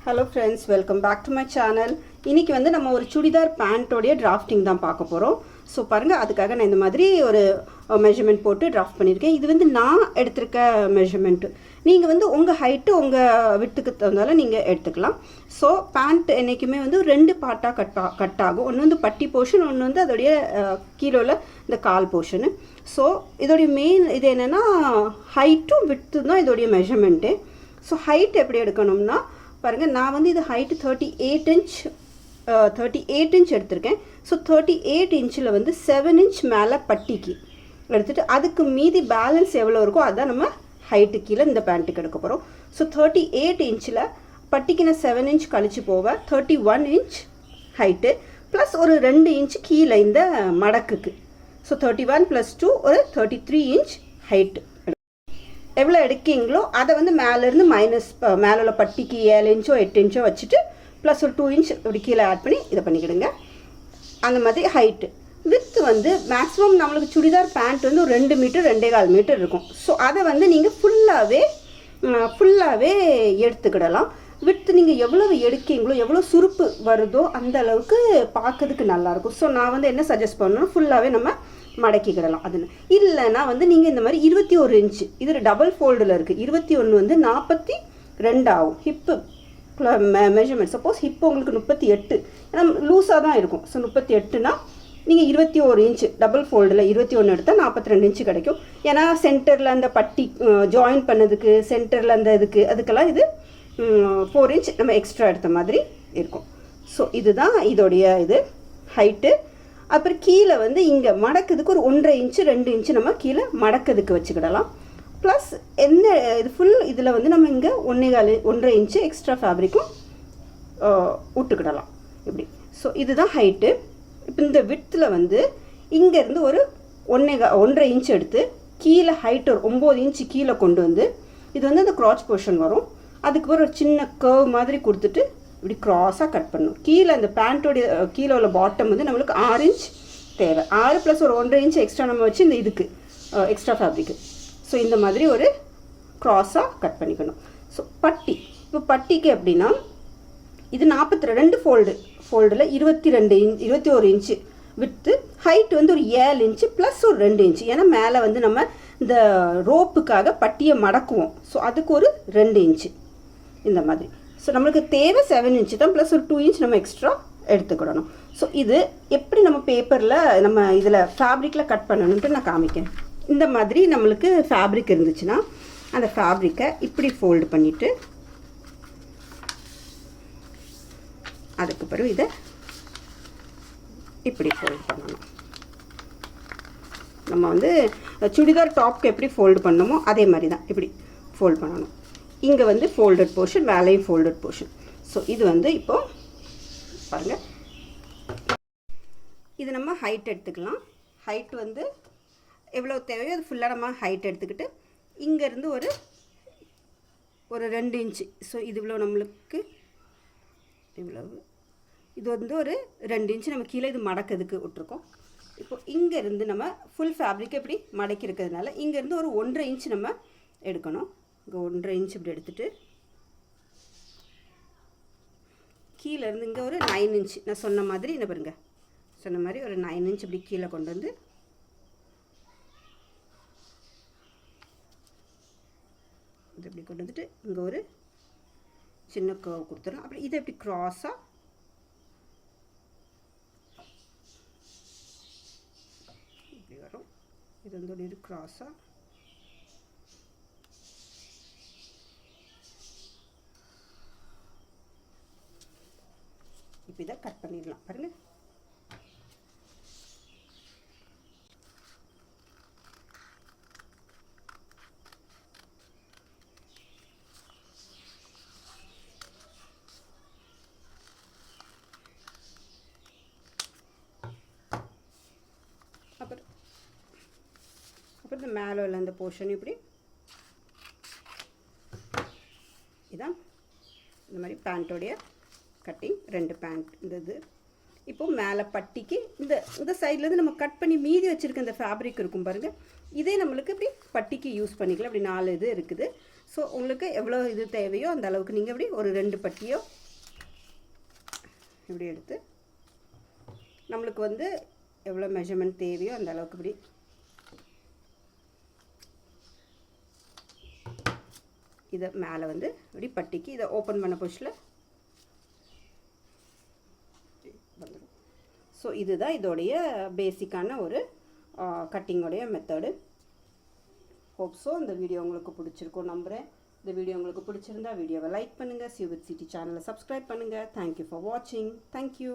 Hello friends, welcome back to my channel. இன்னைக்கு வந்து நம்ம ஒரு சுடிதார் பேண்டோட டிராஃப்டிங் தான் பார்க்க போறோம். சோ பாருங்க அதுக்காக நான் இந்த மாதிரி ஒரு மெஷர்மென்ட் போட்டு டிராஃப்ட் பண்ணிருக்கேன். இது வந்து நான் எடுத்துர்க்க மெஷர்மென்ட். நீங்க வந்து உங்க ஹைட் உங்க விட்த்க்கு தகுந்தால நீங்க எடுத்துக்கலாம். சோ பேண்ட் என்னைக்குமே வந்து ரெண்டு பார்ட்டா கட் ஆகும். ஒன்னு வந்து பட்டி போர்ஷன், ஒன்னு வந்து அதோட கீழோல இந்த கால் போர்ஷன். சோ இதோட மெயின் இது என்னன்னா ஹைட்டும் விட்த்தும் தான் இதோட மெஷர்மென்ட். சோ ஹைட் எப்படி எடுக்கணும்னா பாருங்க நான் வந்து இது ஹைட் 38 இன்ச் எடுத்துர்க்கேன். ஸோ 38 இன்ச்சில் வந்து 7 இன்ச் மேலே பட்டிக்கு எடுத்துகிட்டு அதுக்கு மீதி பேலன்ஸ் எவ்வளோ இருக்கோ அதான் நம்ம ஹைட்டு கீழே இந்த பேண்ட்டுக்கு எடுக்க போகிறோம். ஸோ 38 இன்ச்சில் பட்டிக்கு நான் 7 இன்ச் கழிச்சு போவேன். 31 இன்ச் ஹைட்டு ப்ளஸ் ஒரு 2 இன்ச் கீழே இந்த மடக்குக்கு. ஸோ 31 + 2 ஒரு 33 இன்ச் ஹைட்டு எவ்வளோ எடுக்கீங்களோ அதை வந்து மேலேருந்து மைனஸ் மேலே உள்ள பட்டிக்கு 7 இன்ச்சோ 8 இன்ச்சோ வச்சுட்டு ப்ளஸ் ஒரு 2 இன்ச் இப்படி கீழே ஆட் பண்ணி இதை பண்ணிக்கிடுங்க. அந்த மாதிரி ஹைட்டு வித்து வந்து மேக்ஸிமம் நம்மளுக்கு சுடிதார் பேண்ட் வந்து ஒரு 2 மீட்டர் 2.25 மீட்டர் இருக்கும். ஸோ அதை வந்து நீங்கள் ஃபுல்லாகவே எடுத்துக்கிடலாம். வித்து நீங்கள் எவ்வளவு எடுக்கீங்களோ எவ்வளோ சுருப்பு வருதோ அந்த அளவுக்கு பார்க்கறதுக்கு நல்லாயிருக்கும். ஸோ நான் வந்து என்ன சஜஸ்ட் பண்ணணும், ஃபுல்லாகவே நம்ம மடக்கிக்கிடலாம். அது இல்லைன்னா வந்து நீங்கள் இந்த மாதிரி 21 இன்ச்சு இது டபுள் ஃபோல்டில் இருக்குது. 21 வந்து 42 ஆகும் ஹிப்பு மெஷர்மெண்ட். சப்போஸ் ஹிப்பு உங்களுக்கு 38 ஏன்னா லூஸாக தான் இருக்கும். ஸோ 38னா நீங்கள் 21 இன்ச்சு டபுள் ஃபோல்டில் 21 எடுத்தால் 42 இன்ச்சு கிடைக்கும். ஏன்னா சென்டரில் அந்த பட்டி ஜாயின் பண்ணதுக்கு சென்டரில் அந்த அதுக்கெல்லாம் இது 4 இன்ச் நம்ம எக்ஸ்ட்ரா எடுத்த மாதிரி இருக்கும். ஸோ இதுதான் இதோடைய இது ஹைட்டு. அப்புறம் கீழே வந்து இங்கே மடக்குதுக்கு ஒரு 1.5 இன்ச்சு 2 இன்ச்சு நம்ம கீழே மடக்குதுக்கு வச்சுக்கிடலாம். ப்ளஸ் என்ன இது ஃபுல் இதில் வந்து நம்ம இங்கே 1.25 இன்ச்சு எக்ஸ்ட்ரா ஃபேப்ரிக்கும் விட்டுக்கிடலாம் இப்படி. ஸோ இதுதான் ஹைட்டு. இப்போ இந்த வித்தில் வந்து இங்கேருந்து ஒரு 1.5 இன்ச்சு எடுத்து கீழே ஹைட்டு ஒரு 9 இன்ச்சு கீழே கொண்டு வந்து இது வந்து அந்த க்ராச் போர்ஷன் வரும். அதுக்கு ஒரு சின்ன கர்வ் மாதிரி கொடுத்துட்டு இப்படி க்ராஸாக கட் பண்ணணும். கீழே அந்த பேண்ட்டோடைய கீழே உள்ள பாட்டம் வந்து நம்மளுக்கு 6 இன்ச் தேவை. 6 + ஒரு 1.5 இன்ச் எக்ஸ்ட்ரா நம்ம வச்சு இந்த இதுக்கு எக்ஸ்ட்ரா ஃபேப்ரிக்கு. ஸோ இந்த மாதிரி ஒரு க்ராஸாக கட் பண்ணிக்கணும். ஸோ பட்டி இப்போ பட்டிக்கு எப்படின்னா இது 42 ஃபோல்டில் 21 இன்ச்சு விட்டு ஹைட் வந்து ஒரு 7 இன்ச்சு ப்ளஸ் ஒரு 2 இன்ச்சு. ஏன்னா மேலே வந்து நம்ம இந்த ரோப்புக்காக பட்டியை மடக்குவோம். ஸோ அதுக்கு ஒரு 2 இன்ச்சு இந்த மாதிரி. ஸோ நம்மளுக்கு தேவை 7 இன்ச்சு தான் ப்ளஸ் ஒரு 2 இன்ச் நம்ம எக்ஸ்ட்ரா எடுத்துக்கிடணும். ஸோ இது எப்படி நம்ம பேப்பரில் நம்ம இதில் ஃபேப்ரிக்கில் கட் பண்ணணுன்ட்டு நான் காமிக்கிறேன். இந்த மாதிரி நம்மளுக்கு ஃபேப்ரிக் இருந்துச்சுன்னா அந்த ஃபேப்ரிக்கை இப்படி ஃபோல்டு பண்ணிவிட்டு அதுக்கு பிறகு இதை இப்படி ஃபோல்டு பண்ணணும். நம்ம வந்து சுடிதார் டாப்க்கு எப்படி ஃபோல்டு பண்ணணுமோ அதே மாதிரி தான் இப்படி ஃபோல்டு பண்ணணும். இங்கே வந்து ஃபோல்டட் போர்ஷன், மேலேயும் ஃபோல்டட் போர்ஷன். ஸோ இது வந்து இப்போது பாருங்கள், இது நம்ம ஹைட் எடுத்துக்கலாம். ஹைட் வந்து எவ்வளோ தேவையோ அது ஃபுல்லாக நம்ம ஹைட் எடுத்துக்கிட்டு இங்கேருந்து ஒரு 2 இன்ச்சு. ஸோ இது இவ்வளோ நம்மளுக்கு இவ்வளவு இது வந்து ஒரு 2 இன்ச்சு நம்ம கீழே இது மடக்கிறதுக்கு விட்ருக்கோம். இப்போ இங்கேருந்து நம்ம ஃபுல் ஃபேப்ரிக் எப்படி மடக்கி இருக்கிறதுனால இங்கேருந்து ஒரு 1.5 இன்ச்சு நம்ம எடுக்கணும். இங்கே 1.5 இன்ச் இப்படி எடுத்துகிட்டு கீழேருந்து இங்கே ஒரு 9 இன்ச் நான் சொன்ன மாதிரி என்ன பாருங்க சொன்ன மாதிரி ஒரு 9 இன்ச் இப்படி கீழே கொண்டு வந்து இது இப்படி கொண்டு வந்துட்டு இங்கே ஒரு சின்ன கர்வ் கொடுத்துரும். அப்படி இதை இப்படி க்ராஸாக இப்படி வரும். இது வந்து ஒரு க்ராஸாக இப்போ இதை கட் பண்ணிடலாம். பாருங்கள், அப்புறம் இந்த மேலே உள்ள அந்த போர்ஷன் இப்படி இதான் இந்த மாதிரி பேண்ட்டோடைய கட்டிங் 2 பேண்ட் இந்த இப்போது மேலே பட்டிக்கு இந்த சைட்லேருந்து நம்ம கட் பண்ணி மீதி வச்சுருக்க இந்த ஃபேப்ரிக் இருக்கும் பாருங்கள், இதே நம்மளுக்கு இப்படி பட்டிக்கு யூஸ் பண்ணிக்கலாம். இப்படி 4 இது இருக்குது. ஸோ உங்களுக்கு எவ்வளோ இது தேவையோ அந்த அளவுக்கு நீங்கள் இப்படி ஒரு 2 பட்டியோ இப்படி எடுத்து நம்மளுக்கு வந்து எவ்வளோ மெஷர்மெண்ட் தேவையோ அந்த அளவுக்கு இப்படி இதை மேலே வந்து இப்படி பட்டிக்கு இதை ஓப்பன் பண்ண பொசிஷனில் வந்துடும். ஸோ இதுதான் இதோடைய பேசிக்கான ஒரு கட்டிங்கோடைய மெத்தடு. ஹோப் ஸோ இந்த வீடியோ உங்களுக்கு பிடிச்சிருக்கும் நம்புகிறேன். இந்த வீடியோ உங்களுக்கு பிடிச்சிருந்தா வீடியோவை லைக் பண்ணுங்கள், சியூ வித் சிட்டி சேனலை சப்ஸ்கிரைப் பண்ணுங்கள். தேங்க்யூ ஃபார் வாட்சிங். தேங்க்யூ.